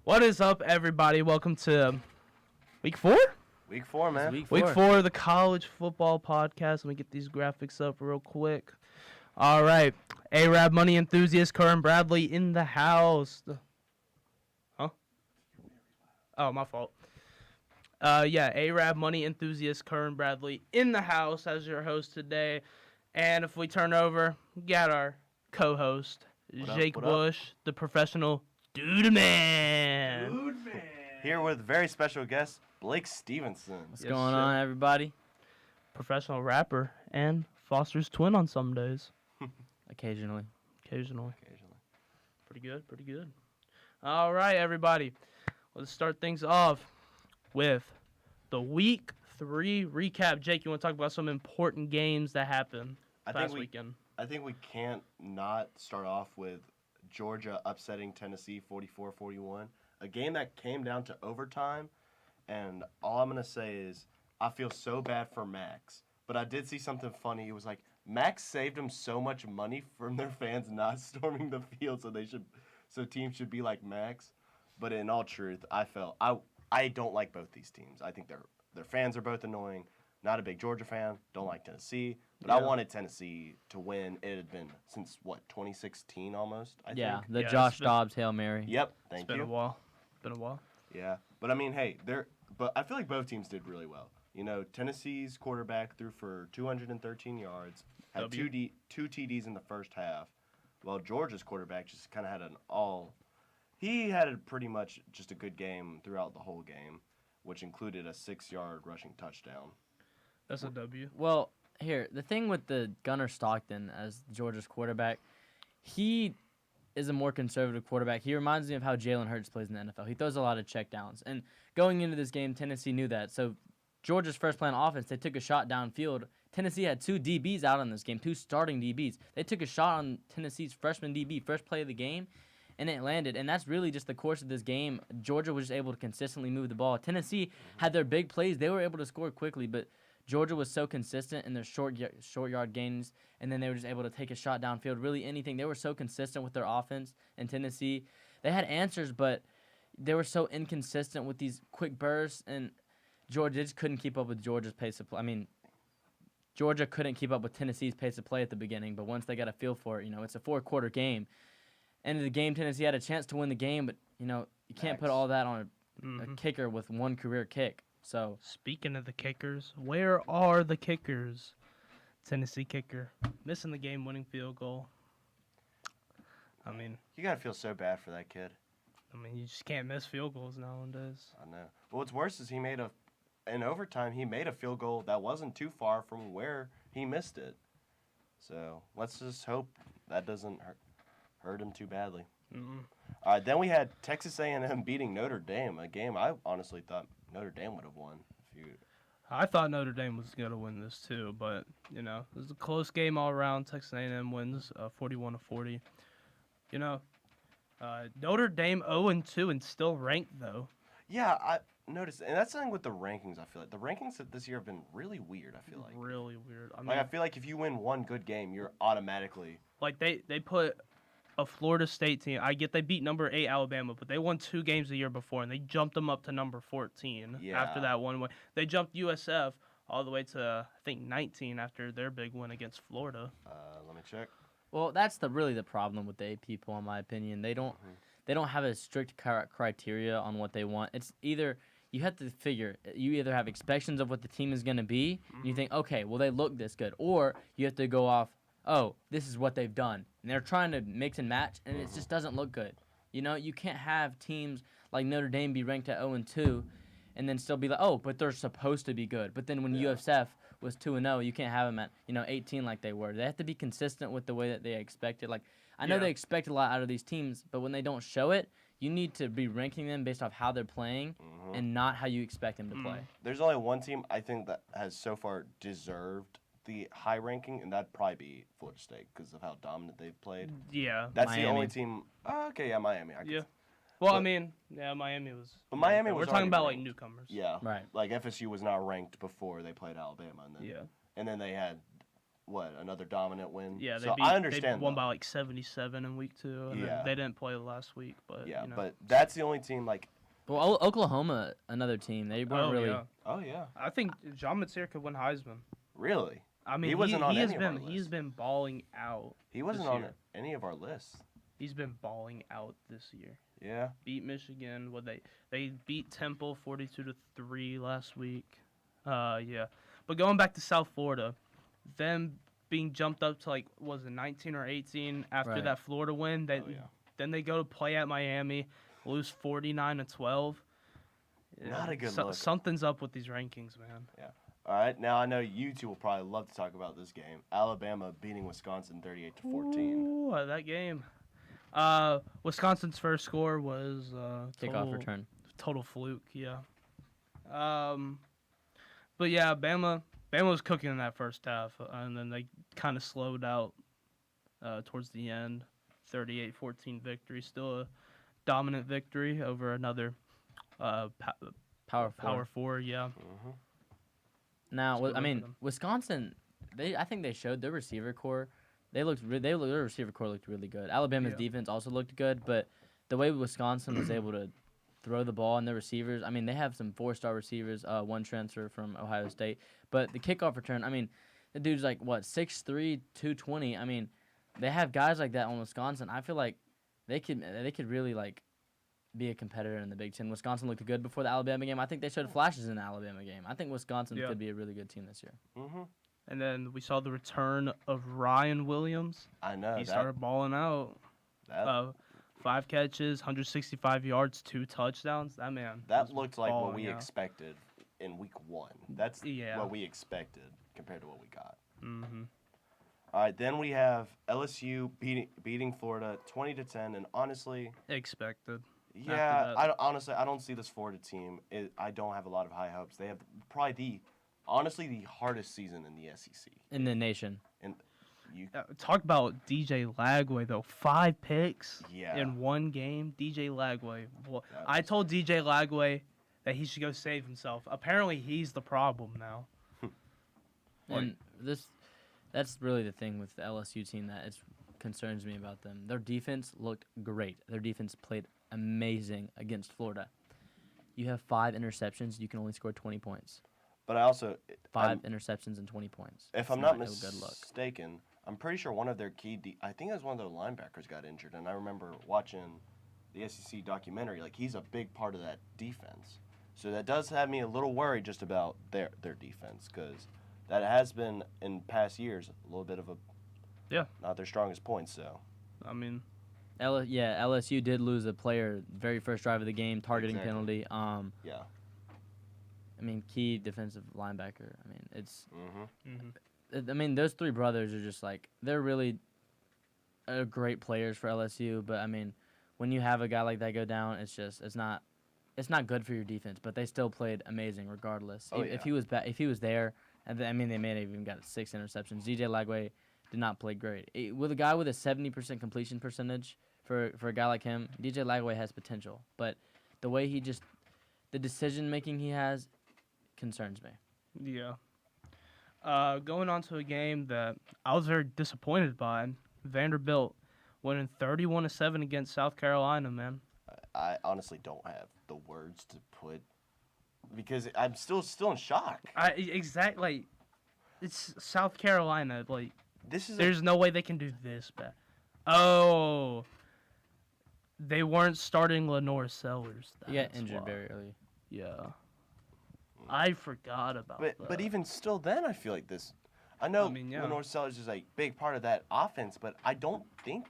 What is up, everybody? Welcome to week 4? Week 4, man. Week 4 of the college football podcast. Let me get these graphics up real quick. All right. Arab money enthusiast Curran Bradley in the house. Huh? Oh, my fault. Arab money enthusiast Curran Bradley in the house as your host today. And if we turn over, we got our co-host, Jake Bush, the professional Dude Man. Here with very special guest, Blake Stevenson. What's going on, everybody? Professional rapper and Foster's twin on some days. Occasionally. Pretty good. All right, everybody. Let's start things off with the Week 3 recap. Jake, you want to talk about some important games that happened last weekend? I think we can't not start off with Georgia upsetting Tennessee 44-41. A game that came down to overtime, and all I'm going to say is I feel so bad for Max. But I did see something funny. It was like Max saved him so much money from their fans not storming the field, so teams should be like Max. But in all truth, I don't like both these teams. I think their fans are both annoying. Not a big Georgia fan. Don't like Tennessee. But I wanted Tennessee to win. It had been since, 2016 almost, I think? The Josh Dobbs Hail Mary. Yep, thank you. It's been a while. Yeah. But, I mean, hey, but I feel like both teams did really well. You know, Tennessee's quarterback threw for 213 yards, had two TDs in the first half, while Georgia's quarterback just kind of had he had pretty much just a good game throughout the whole game, which included a 6-yard rushing touchdown. That's a W. Well, here, the thing with the Gunnar Stockton as Georgia's quarterback, he is a more conservative quarterback. He reminds me of how Jalen Hurts plays in the NFL. He throws a lot of checkdowns. And going into this game, Tennessee knew that. So Georgia's first play on offense, they took a shot downfield. Tennessee had 2 DBs out on this game, 2 starting DBs. They took a shot on Tennessee's freshman DB, first play of the game, and it landed. And that's really just the course of this game. Georgia was just able to consistently move the ball. Tennessee had their big plays. They were able to score quickly, but Georgia was so consistent in their short yard gains, and then they were just able to take a shot downfield, really anything. They were so consistent with their offense in Tennessee. They had answers, but they were so inconsistent with these quick bursts, and Georgia just couldn't keep up with Georgia's pace of play. I mean, Georgia couldn't keep up with Tennessee's pace of play at the beginning, but once they got a feel for it, it's a 4-quarter game. End of the game, Tennessee had a chance to win the game, but, you can't put all that on a kicker with one career kick. So, speaking of the kickers, where are the kickers? Tennessee kicker missing the game-winning field goal. I mean, you gotta feel so bad for that kid. I mean, you just can't miss field goals nowadays. I know. But what's worse is in overtime, he made a field goal that wasn't too far from where he missed it. So let's just hope that doesn't hurt him too badly. Mm-hmm. All right, then we had Texas A&M beating Notre Dame, a game I honestly thought Notre Dame would have won. I thought Notre Dame was going to win this too, but, it was a close game all around. Texas A&M wins 41-40. Notre Dame 0-2 and still ranked, though. Yeah, I noticed. And that's something with the rankings, I feel like. The rankings this year have been really weird, I feel like. Really weird. I mean, I feel like if you win one good game, you're automatically... Like, they put a Florida State team. I get they beat number 8 Alabama, but they won 2 games the year before, and they jumped them up to number 14 after that one win. They jumped USF all the way to, I think, 19 after their big win against Florida. Let me check. Well, that's really the problem with the AP poll, in my opinion. They don't have a strict criteria on what they want. It's either you have to figure you either have expectations of what the team is going to be, and you think, okay, well, they look this good, or you have to go off, oh, this is what they've done. And they're trying to mix and match, and it just doesn't look good. You can't have teams like Notre Dame be ranked at 0-2 and then still be like, oh, but they're supposed to be good. But then when USF was 2-0, you can't have them at 18 like they were. They have to be consistent with the way that they expected. Like, I know they expect a lot out of these teams, but when they don't show it, you need to be ranking them based off how they're playing and not how you expect them to play. There's only one team I think that has so far deserved the high ranking, and that'd probably be Florida State because of how dominant they've played. Yeah. That's Miami. the only team. Miami. Miami was. But Miami was. We're talking about ranked. newcomers. Yeah. Right. Like FSU was not ranked before they played Alabama, and then they had another dominant win. Yeah, they so beat, I understand. They won though. by like 77 in week 2, and then Yeah. they didn't play last week. But Yeah, you know. but that's the only team like. Well, Oklahoma, another team. They weren't really. Yeah. Oh yeah. I think John Matsir could win Heisman. Really? I mean, He wasn't on any of our he's lists. been balling out. He wasn't this on year. any of our lists. He's been balling out this year. Yeah. Beat Michigan. They beat Temple 42-3 last week. Yeah. But going back to South Florida, them being jumped up to like was it 19 or 18 after Right. that Florida win. Oh yeah. Then they go to play at Miami, lose 49-12. Not a good look. Something's up with these rankings, man. All right. Now I know you two will probably love to talk about this game. Alabama beating Wisconsin 38-14. Ooh, that game. Wisconsin's first score was Kickoff return. total fluke, yeah. But yeah, Bama was cooking in that first half, and then they kind of slowed out towards the end. 38-14 victory, still a dominant victory over another Power Power four. 4, yeah. Mm-hmm. Now, It's a good I win for mean, them. Wisconsin. I think they showed their receiver core. Their receiver core looked really good. Alabama's Yeah. defense also looked good, but the way Wisconsin was able to throw the ball and their receivers. I mean, they have some 4-star receivers. One transfer from Ohio State, but the kickoff return. I mean, the dude's like what 6'3", 220. I mean, they have guys like that on Wisconsin. I feel like they could really like be a competitor in the Big Ten. Wisconsin looked good before the Alabama game. I think they showed flashes in the Alabama game. I think Wisconsin Yeah. could be a really good team this year. Mm-hmm. And then we saw the return of Ryan Williams. I know He that. started balling out. That, 5 catches, 165 yards, 2 touchdowns. That man. that was looked like what balling we out. expected in week 1. That's Yeah. what we expected compared to what we got. Mm-hmm. All right, then we have LSU beating Florida 20-10, and honestly, Expected. yeah, that. I don't see this Florida team. I don't have a lot of high hopes. They have probably the hardest season in the SEC. In the nation. And you, Talk about DJ Lagway though. 5 picks yeah, in one game. DJ Lagway. Well, That I was- told DJ Lagway that he should go save himself. Apparently, he's the problem now. And that's really the thing with the LSU team that concerns me about them. Their defense looked great. Their defense played amazing against Florida. You have 5 interceptions. You can only score 20 points. but I also 5 interceptions and 20 points. if It's I'm not a good look. mistaken, I'm pretty sure one of their I think it was one of their linebackers got injured, and I remember watching the SEC documentary. Like he's a big part of that defense, so that does have me a little worried just about their defense because that has been in past years a little bit of not their strongest point. So I mean, LSU did lose a player very first drive of the game, targeting Exactly. penalty. yeah, I mean, key defensive linebacker. I mean, mm-hmm. I mean, those 3 brothers are just like they're really great players for LSU. But I mean, when you have a guy like that go down, it's not good for your defense. But they still played amazing regardless. Oh, If yeah. he was there, and I mean, they may have even got 6 interceptions. DJ Lagway did not play great. With a guy with a 70% completion percentage for a guy like him, DJ Lagway has potential. But the way the decision making he has concerns me. yeah. Going on to a game that I was very disappointed by. Vanderbilt winning 31-7 against South Carolina, man. I honestly don't have the words to put because I'm still in shock. Exactly. It's South Carolina. Like, This is there's no way they can do this bad. Oh, they weren't starting Lenore Sellers. He got That's injured why. very early. Yeah. I forgot about that. but even still, then I feel like this. I know I mean, yeah. Lenore Sellers is a big part of that offense, but I don't think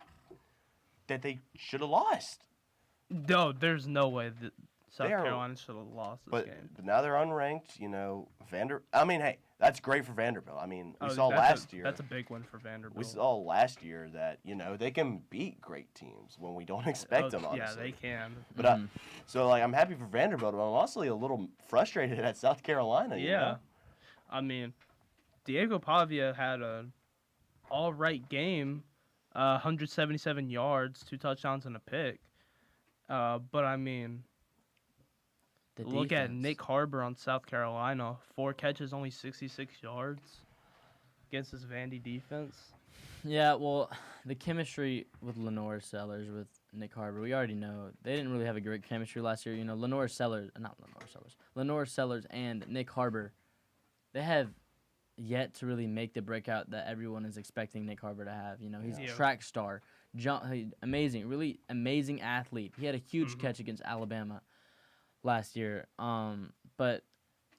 that they should have lost. No, there's no way that South They are- Carolina should have lost this But game. now they're unranked. You know, I mean, hey, that's great for Vanderbilt. I mean, we Oh, saw that's last a, year. That's a big one for Vanderbilt. We saw last year that they can beat great teams when we don't expect them. Honestly. Yeah, they can. But so I'm happy for Vanderbilt, but I'm also a little frustrated at South Carolina. you Yeah. know? I mean, Diego Pavia had an all right game, 177 yards, 2 touchdowns, and a pick. But I mean, The look at defense. Nick Harbor on South Carolina, 4 catches, only 66 yards. against this Vandy defense. Yeah, well, the chemistry with Lenore Sellers, with Nick Harbor, we already know they didn't really have a great chemistry last year. You know, Lenore Sellers and Nick Harbor, they have yet to really make the breakout that everyone is expecting Nick Harbor to have. You know, he's a Yeah. track star, amazing, really amazing athlete. He had a huge catch against Alabama last year. But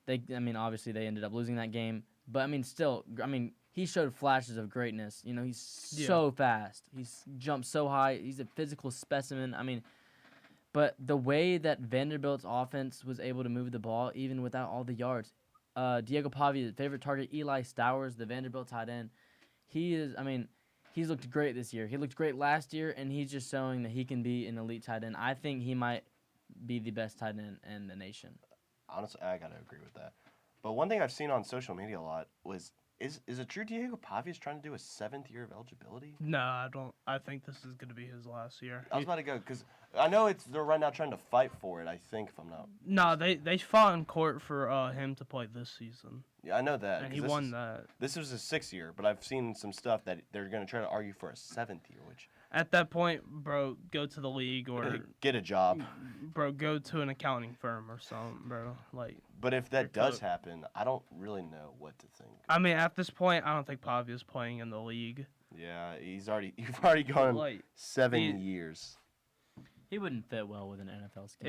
obviously they ended up losing that game. But still, he showed flashes of greatness. You know, he's so fast. He's jumped so high. He's a physical specimen. But the way that Vanderbilt's offense was able to move the ball, even without all the yards, Diego Pavia's favorite target, Eli Stowers, the Vanderbilt tight end, he's looked great this year. He looked great last year, and he's just showing that he can be an elite tight end. I think he might be the best tight end in the nation. Honestly, I gotta agree with that. But one thing I've seen on social media a lot was, is it true Diego Pavia's trying to do a 7th year of eligibility? No, I don't. I think this is gonna be his last year. I was about to go because I know they're right now trying to fight for it. I think if I'm not. No, they fought in court for him to play this season, Yeah, I know that. and 'cause he this won is- that. This was his 6th year, but I've seen some stuff that they're gonna try to argue for a 7th year, which At that point, bro, go to the league or get a job. bro, go to an accounting firm or something, bro. Like, But if that Your does coach. happen, I don't really know what to think. at this point, I don't think Pavia's playing in the league. Yeah, you've already gone Like, 7 the- years. He wouldn't fit well with an NFL scheme.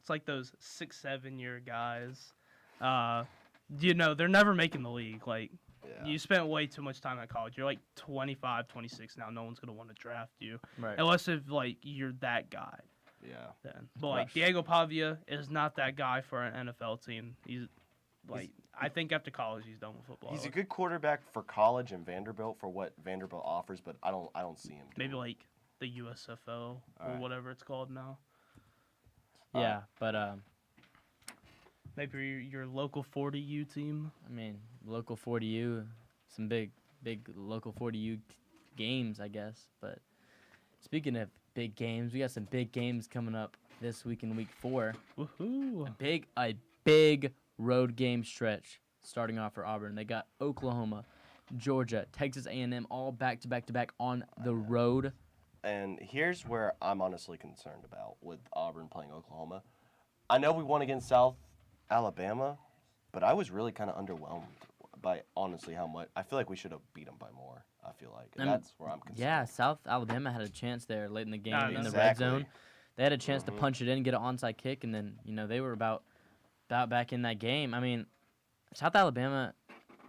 it's like those 6-7 year guys. They're never making the league. Like, Yeah. you spent way too much time at college. You're like 25, 26 now. No one's gonna want to draft you right. unless if you're that guy. Yeah. Then, but like Rush. Diego Pavia is not that guy for an NFL team. I think after college he's done with football. He's a good quarterback for college and Vanderbilt for what Vanderbilt offers, but I don't see him. Maybe doing like the USFL or Alright. whatever it's called now. Yeah, but Maybe your local 40U team. local 40U, some big local 40U games, I guess. But speaking of big games, we got some big games coming up this week in week 4. Woohoo! A big road game stretch starting off for Auburn. They got Oklahoma, Georgia, Texas A&M all back to back on the road. And here's where I'm honestly concerned about with Auburn playing Oklahoma. I know we won against South Alabama, but I was really kind of underwhelmed by honestly how much. I feel like we should have beat them by more. I feel like and that's where I'm concerned. Yeah, South Alabama had a chance there late in the game I in know. the red Exactly. zone. They had a chance to Mhm. punch it in, get an onside kick, and then they were about back in that game. South Alabama,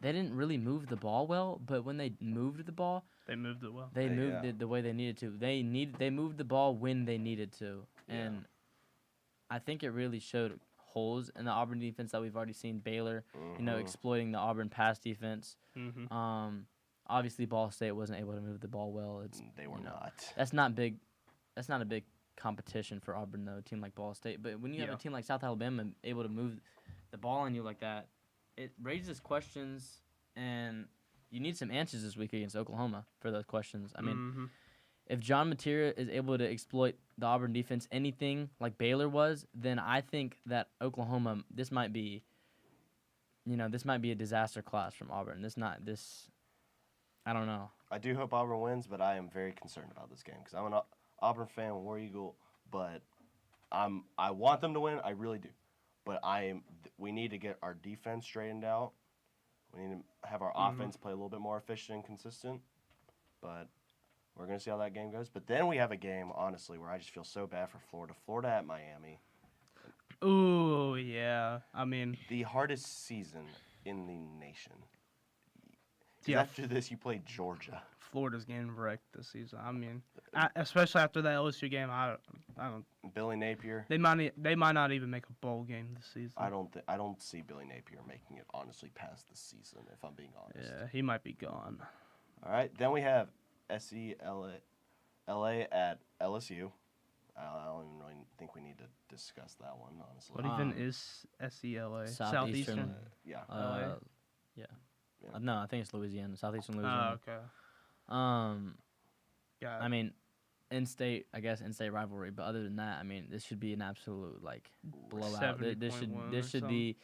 they didn't really move the ball well, but when they moved the ball, They moved it well. they moved yeah. it the way they needed to. They moved the ball when they needed to, and I think it really showed holes in the Auburn defense that we've already seen Baylor, Mhm. exploiting the Auburn pass defense. Mm-hmm. Obviously Ball State wasn't able to move the ball well. They were not. That's not big. That's not a big competition for Auburn though. A team like Ball State, but when you have Yeah. a team like South Alabama able to move the ball on you like that, it raises questions, and you need some answers this week against Oklahoma for those questions. If John Materia is able to exploit the Auburn defense anything like Baylor was, then I think that Oklahoma, this might be a disaster class from Auburn. I don't know. I do hope Auburn wins, but I am very concerned about this game because I'm an Auburn fan, War Eagle, but I want them to win. I really do, but we need to get our defense straightened out. We need to have our offense play a little bit more efficient and consistent, but we're going to see how that game goes. But then we have a game, honestly, where I just feel so bad for Florida. Florida at Miami. Ooh, yeah. The hardest season in the nation. 'Cause Yeah. after this, you play Georgia. Florida's getting wrecked this season. Especially after that LSU game, I don't. Billy Napier. They might not even make a bowl game this season. I don't see Billy Napier making it honestly past the season, if I'm being honest. Yeah, he might be gone. All right, then we have LA at LSU. I don't even really think we need to discuss that one, honestly. What even is SELA? Southeastern. Yeah. LA? Yeah. Yeah. No, I think it's Louisiana, Southeastern Oh, Louisiana. okay. Yeah. In-state rivalry, but other than that, this should be an absolute blowout. 70 This point win should or be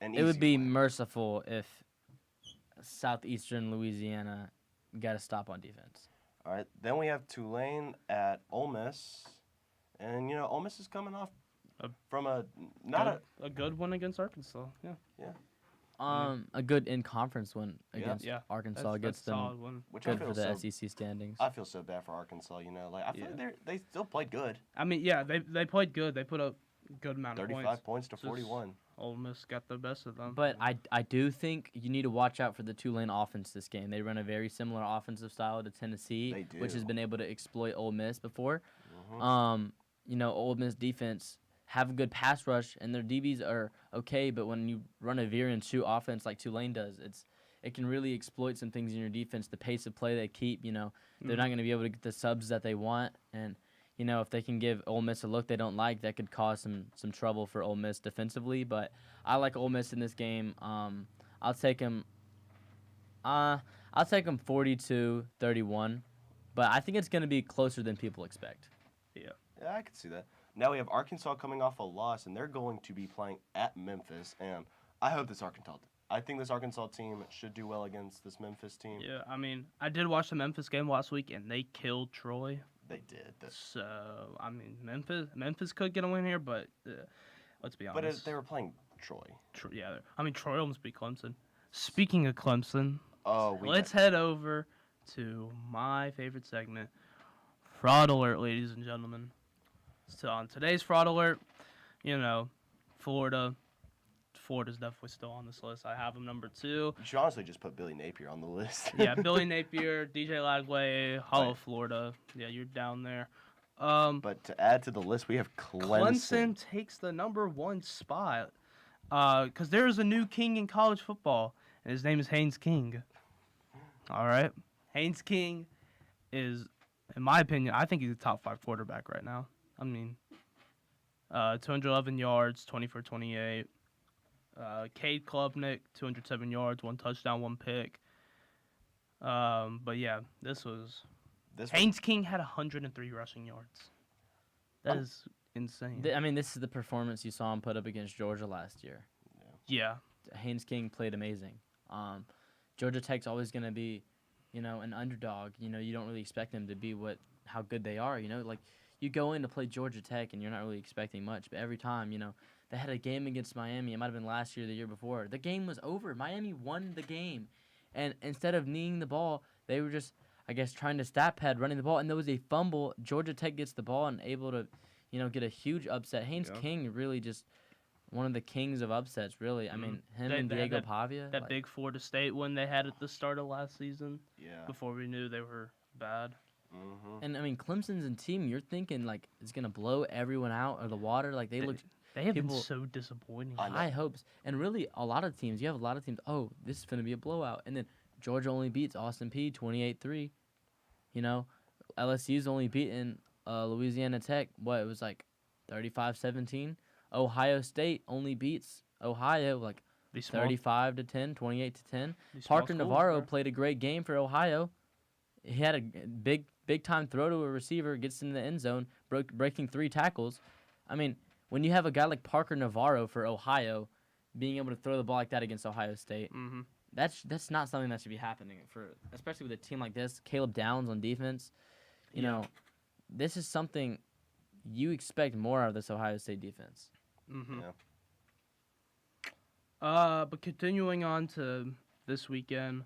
an it would easy be win. merciful if Southeastern Louisiana got a stop on defense. All right. Then we have Tulane at Ole Miss, and Ole Miss is coming off from a good one against Arkansas. Yeah. A good in-conference win against Yeah. Arkansas That's gets a them solid one. which I good feel for the so. SEC standings. I feel so bad for Arkansas. Like I feel like they still played good. I mean, yeah, they played good. They put up a good amount of 35 points. points to Just 41. Ole Miss got the best of them. But I do think you need to watch out for the Tulane offense this game. They run a very similar offensive style to Tennessee, They do. which has been able to exploit Ole Miss before. Mhm. Ole Miss defense have a good pass rush, and their DBs are okay. But when you run a veer and shoot offense like Tulane does, it can really exploit some things in your defense. The pace of play they keep, they're not going to be able to get the subs that they want, and if they can give Ole Miss a look they don't like, that could cause some trouble for Ole Miss defensively. But I like Ole Miss in this game. I'll take them. I'll take them 42-31, but I think it's going to be closer than people expect. Yeah, I could see that. Now we have Arkansas coming off a loss, and they're going to be playing at Memphis. And I hope I think this Arkansas team should do well against this Memphis team. Yeah, I mean, I did watch the Memphis game last week, and they killed Troy. They did. So, I mean, Memphis could get a win here, but let's be honest. But they were playing Troy. Troy almost beat Clemson. Speaking of Clemson, let's head over to my favorite segment, Fraud Alert, ladies and gentlemen. So on today's Fraud Alert, Florida's definitely still on this list. I have them number 2. You should honestly just put Billy Napier on the list. Yeah, Billy Napier, DJ Lagway, Hollow, Right. Florida. Yeah, you're down there. But to add to the list, we have Clemson. Clemson takes the number 1 spot because there is a new king in college football, and his name is Haynes King. All right? Haynes King is, in my opinion, I think he's a top 5 quarterback right now. I mean, 211 yards, 20 for 28. Cade Klubnik, 207 yards, 1 touchdown, 1 pick. But yeah, Haynes King had 103 rushing yards. That is insane. This is the performance you saw him put up against Georgia last year. Yeah. Haynes King played amazing. Georgia Tech's always going to be, an underdog. You don't really expect them to be how good they are. Like you go in to play Georgia Tech and you're not really expecting much, but every time, they had a game against Miami. It might have been last year or the year before. The game was over. Miami won the game. And instead of kneeing the ball, they were just, trying to stat pad running the ball. And there was a fumble. Georgia Tech gets the ball and able to, get a huge upset. Haynes King really just one of the kings of upsets, really. I mean, him and Diego Pavia. That big Florida State win they had at the start of last season. Yeah. Before we knew they were bad. Mm-hmm. And, Clemson's a team you're thinking, it's going to blow everyone out of the water. Like, they looked... They have been so disappointing. High hopes. And really, a lot of teams, you have a lot of teams, this is going to be a blowout. And then Georgia only beats Austin Peay 28-3. LSU's only beaten Louisiana Tech, it was 35-17. Ohio State only beats Ohio 35-10, 28-10. Parker Navarro played a great game for Ohio. He had a big time throw to a receiver, gets in the end zone, breaking 3 tackles. I mean, when you have a guy like Parker Navarro for Ohio being able to throw the ball like that against Ohio State, that's not something that should be happening especially with a team like this. Caleb Downs on defense, this is something you expect more out of this Ohio State defense. But continuing on to this weekend,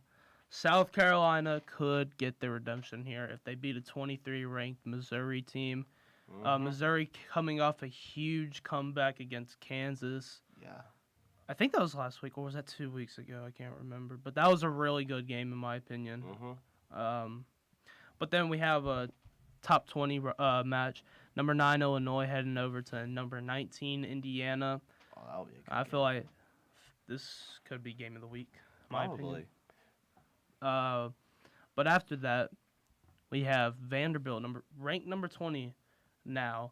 South Carolina could get their redemption here if they beat a 23-ranked Missouri team. Missouri coming off a huge comeback against Kansas. Yeah. I think that was last week, or was that 2 weeks ago? I can't remember. But that was a really good game, in my opinion. But then we have a top 20 match. Number 9, Illinois, heading over to number 19, Indiana. Oh, that'll be a good I feel like this could be game of the week, in my opinion. But after that, we have Vanderbilt, ranked number 20 now.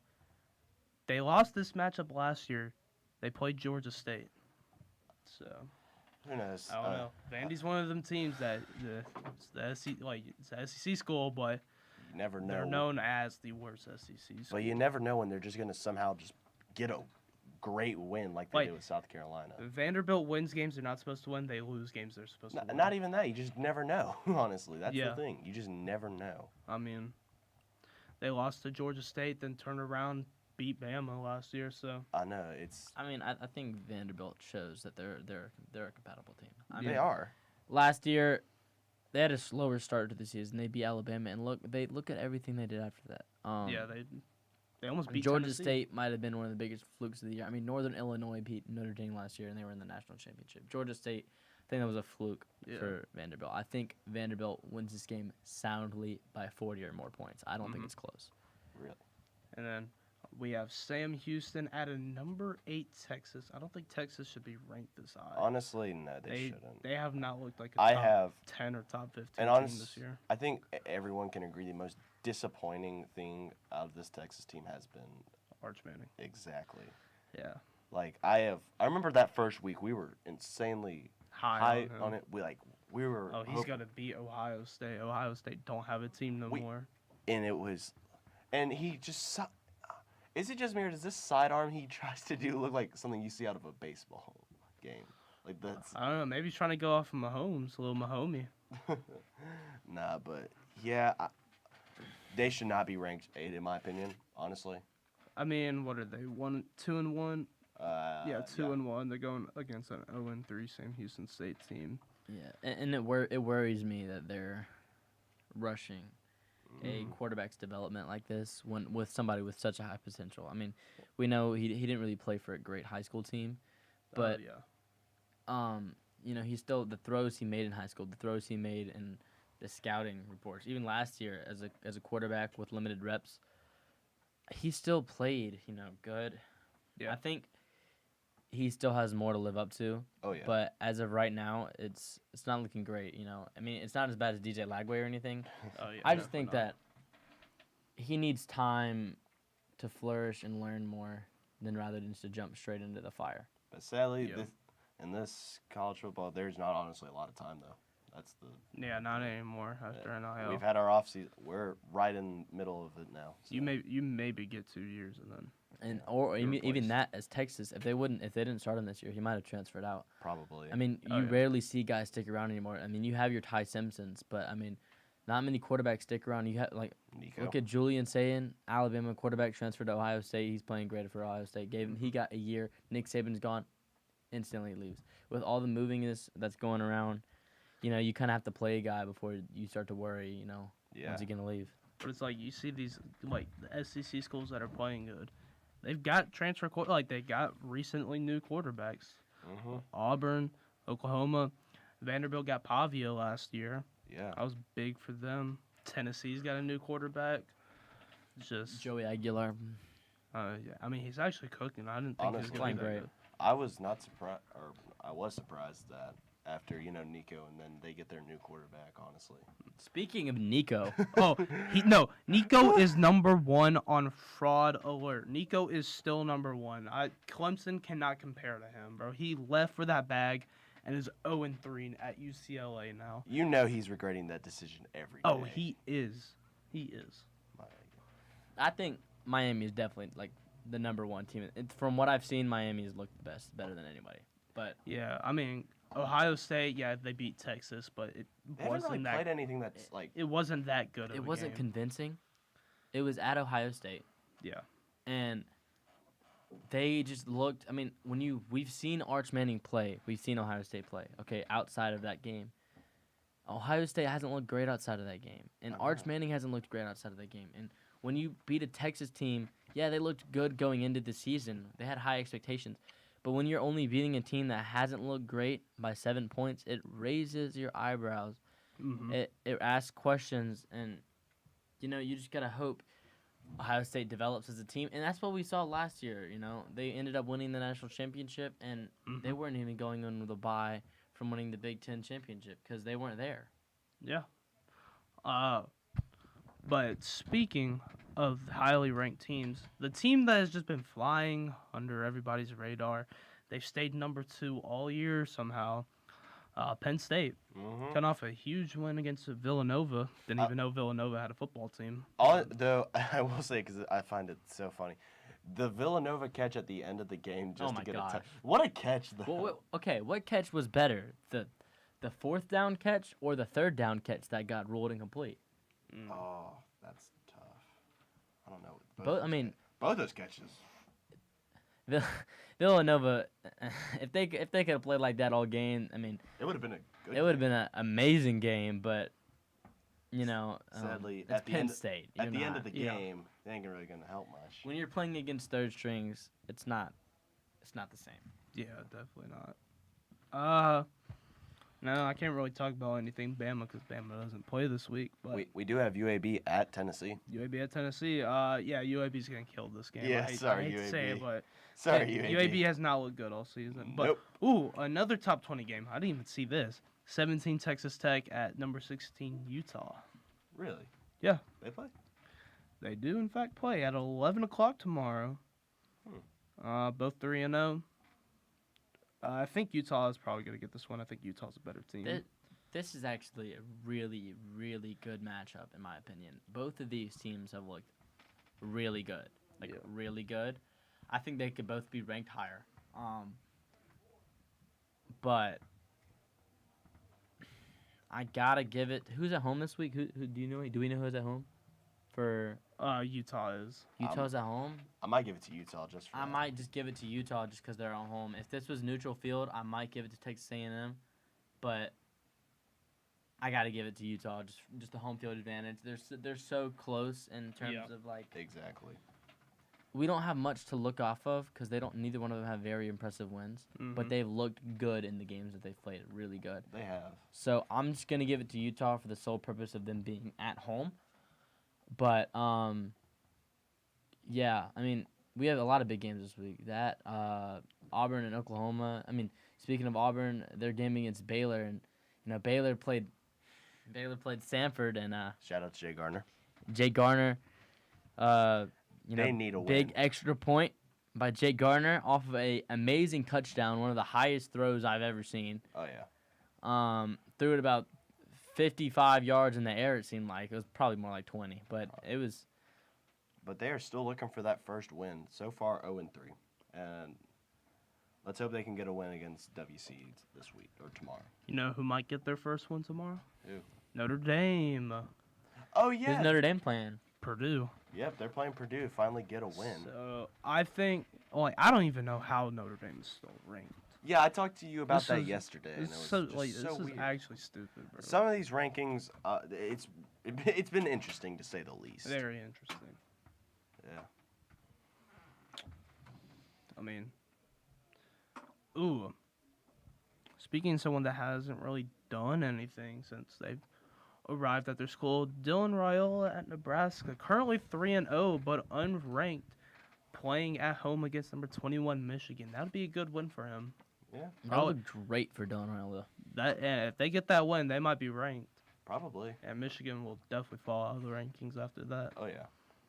They lost this matchup last year. They played Georgia State. So who knows? I don't know. Vandy's one of them teams that it's the SEC school, but you never know. They're known as the worst SEC school. But you never know when they're just gonna somehow just get a great win like they did with South Carolina. Vanderbilt wins games they're not supposed to win. They lose games they're supposed to win. Not even that. You just never know, honestly. That's Yeah. the thing. You just never know. I mean, they lost to Georgia State, then turned around, beat Bama last year. So I know. It's I mean, I think Vanderbilt shows that they're a compatible team. I they mean, are. last year, they had a slower start to the season. They beat Alabama, and look at everything they did after that. yeah, they almost beat Georgia Tennessee. State might have been one of the biggest flukes of the year. I mean, Northern Illinois beat Notre Dame last year, and they were in the national championship. Georgia State, I think that was a fluke for Vanderbilt. I think Vanderbilt wins this game soundly by 40 or more points. I don't think it's close. Really. And then we have Sam Houston at a number 8 Texas. I don't think Texas should be ranked this high. Honestly, no, they shouldn't. They have not looked like a top 10 or top 15 team this year. I think everyone can agree the most disappointing thing out of this Texas team has been Arch Manning. Exactly. Yeah. Like I remember that first week we were insanely high on it. We were. Oh, he's gonna beat Ohio State. Ohio State don't have a team no more. And it was, and he just. Is it just me, or does this sidearm he tries to do look like something you see out of a baseball game? Like that's. I don't know. Maybe he's trying to go off of Mahomes, little Mahomie. Nah, but yeah, they should not be ranked 8 in my opinion. Honestly. I mean, what are they? 2-1. Yeah, 2-1. They're going against an 0-3 Sam Houston State team. Yeah, and it worries me that they're rushing a quarterback's development like this when with somebody with such a high potential. I mean, we know he didn't really play for a great high school team, but you know, he still the throws he made in high school, the throws he made in the scouting reports, even last year as a quarterback with limited reps, he still played, you know, good. Yeah. I think he still has more to live up to. Oh yeah. But as of right now, it's not looking great. You know, I mean, it's not as bad as DJ Lagway or anything. Oh yeah. I just think that he needs time to flourish and learn more than rather than just to jump straight into the fire. But sadly, in this college football, there's not honestly a lot of time though. That's the not anymore after NIL. We've had our off season. We're right in the middle of it now. So. You maybe get 2 years and then. And or even that as Texas, if they didn't start him this year, he might have transferred out. Probably. I mean, you rarely see guys stick around anymore. I mean, you have your Ty Simpsons, but I mean, not many quarterbacks stick around. You have Nico. look at Julian Sayin, Alabama quarterback, transferred to Ohio State. He's playing great for Ohio State. He got a year. Nick Saban's gone, instantly leaves. With all the movingness that's going around, you know, you kind of have to play a guy before you start to worry. You know, when's he gonna leave? But it's like you see these the SEC schools that are playing good. They've got they got recently new quarterbacks. Auburn, Oklahoma, Vanderbilt got Pavia last year. Yeah. That was big for them. Tennessee's got a new quarterback. Just Joey Aguilar. yeah. I mean, he's actually cooking. I didn't think he was Honestly, going to be that great. good. I was not surprised, or I was surprised that after Nico and then they get their new quarterback. Honestly. Speaking of Nico, Nico is number 1 on fraud alert. Nico is still number 1. Clemson cannot compare to him, bro. He left for that bag and is 0-3 at UCLA now. You know he's regretting that decision every day. Oh, he is. He is. I think Miami is definitely like the number 1 team. From what I've seen, Miami has looked the best, better than anybody. But yeah, I mean, Ohio State, they beat Texas, but it they haven't wasn't really played that. anything that's like. It wasn't that good. it wasn't convincing. It was at Ohio State. Yeah. And they just looked. I mean, we've seen Arch Manning play, we've seen Ohio State play. Okay, outside of that game, Ohio State hasn't looked great outside of that game, and Arch Manning hasn't looked great outside of that game. And when you beat a Texas team, they looked good going into the season. They had high expectations. But when you're only beating a team that hasn't looked great by 7 points, it raises your eyebrows. Mm-hmm. It asks questions, and you just gotta hope Ohio State develops as a team, and that's what we saw last year. You know, they ended up winning the national championship, and they weren't even going on with a bye from winning the Big Ten championship because they weren't there. Yeah. But speaking of highly ranked teams, the team that has just been flying under everybody's radar, they've stayed number 2 all year somehow. Penn State, cut off a huge win against Villanova. Didn't even know Villanova had a football team. Though I will say, because I find it so funny, The Villanova catch at the end of the game just Oh my to get gosh. a touch. What a catch, though. What catch was better? The fourth down catch or the third down catch that got ruled incomplete? Oh, that's tough. I don't know. Both those catches. Villanova, if they could have played like that all game, I mean, It would have been a good it would have been an amazing game. But Sadly, it's Penn State. At the You're end not- of the game, they ain't really going to help much. when you're playing against third strings, it's not the same. Yeah, definitely not. No, I can't really talk about anything Bama because Bama doesn't play this week. But We do have UAB at Tennessee. UAB at Tennessee. Yeah, UAB's gonna kill this game. Yeah, I sorry, hate to say it, UAB. but Sorry, UAB has not looked good all season. But Nope. another top 20 game. I didn't even see this. 17 Texas Tech at number 16 Utah. Really? Yeah. They play? They do in fact play at 11 o'clock tomorrow. Both 3-0. I think Utah is probably going to get this one. I think Utah's a better team. This is actually a really, really good matchup, in my opinion. Both of these teams have looked really good. Really good. I think they could both be ranked higher. But I got to give it... Who's at home this week? Who do you know? Do we know who's at home? For Utah is. Utah's at home? I might give it to Utah just for I that. might just give it to Utah just because they're at home. If this was neutral field, I might give it to Texas A&M, but I got to give it to Utah just the home field advantage. They're so close in terms of Exactly. we don't have much to look off of because neither one of them have very impressive wins, but they've looked good in the games that they've played, really good. They have. So I'm just gonna give it to Utah for the sole purpose of them being at home. But yeah, I mean, we have a lot of big games this week. That Auburn and Oklahoma. I mean, speaking of Auburn, their game against Baylor, and Baylor played Samford, and Shout out to Jay Garner. Jake Garner. They need a big win. extra point by Jake Garner off of a amazing touchdown, one of the highest throws I've ever seen. Oh, yeah. Threw it about 55 yards in the air, it seemed like. It was probably more like 20, but it was... But they are still looking for that first win. So far, 0-3. And let's hope they can get a win against WC this week or tomorrow. You know who might get their first win tomorrow? Who? Notre Dame. Oh, yeah. Who's Notre Dame playing? Purdue. Yep, they're playing Purdue. Finally get a win. So I think, I don't even know how Notre Dame is still ranked. Yeah, I talked to you about This that is- yesterday. And it This was so just this so is weird. actually stupid, bro. Some of these rankings, it's been interesting to say the least. Very interesting. Yeah. I mean, speaking of someone that hasn't really done anything since they've arrived at their school, Dylan Raiola at Nebraska, currently 3-0, but unranked, playing at home against number 21 Michigan. That'd be a good win for him. Yeah, That would look great for Dylan Raiola. If they get that win, they might be ranked, probably. and Michigan will definitely fall out of the rankings after that. Oh, yeah.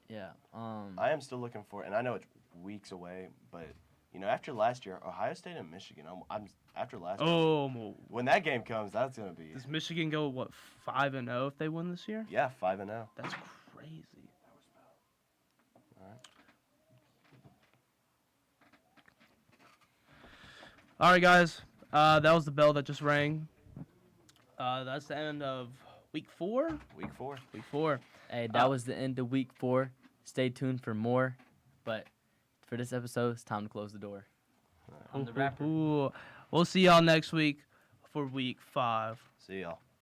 Yeah. I am still looking for it, and I know it's weeks away, but, after last year, Ohio State and Michigan, after last year, Oh, when that game comes, that's going to be, does Michigan go 5-0 if they win this year? yeah, 5-0. That's crazy. All right, guys. That was the bell that just rang. That's the end of week 4. Week 4. Week 4. Hey, that was the end of week 4. Stay tuned for more. But for this episode, it's time to close the door. I'm the rapper. We'll see y'all next week for week 5. See y'all.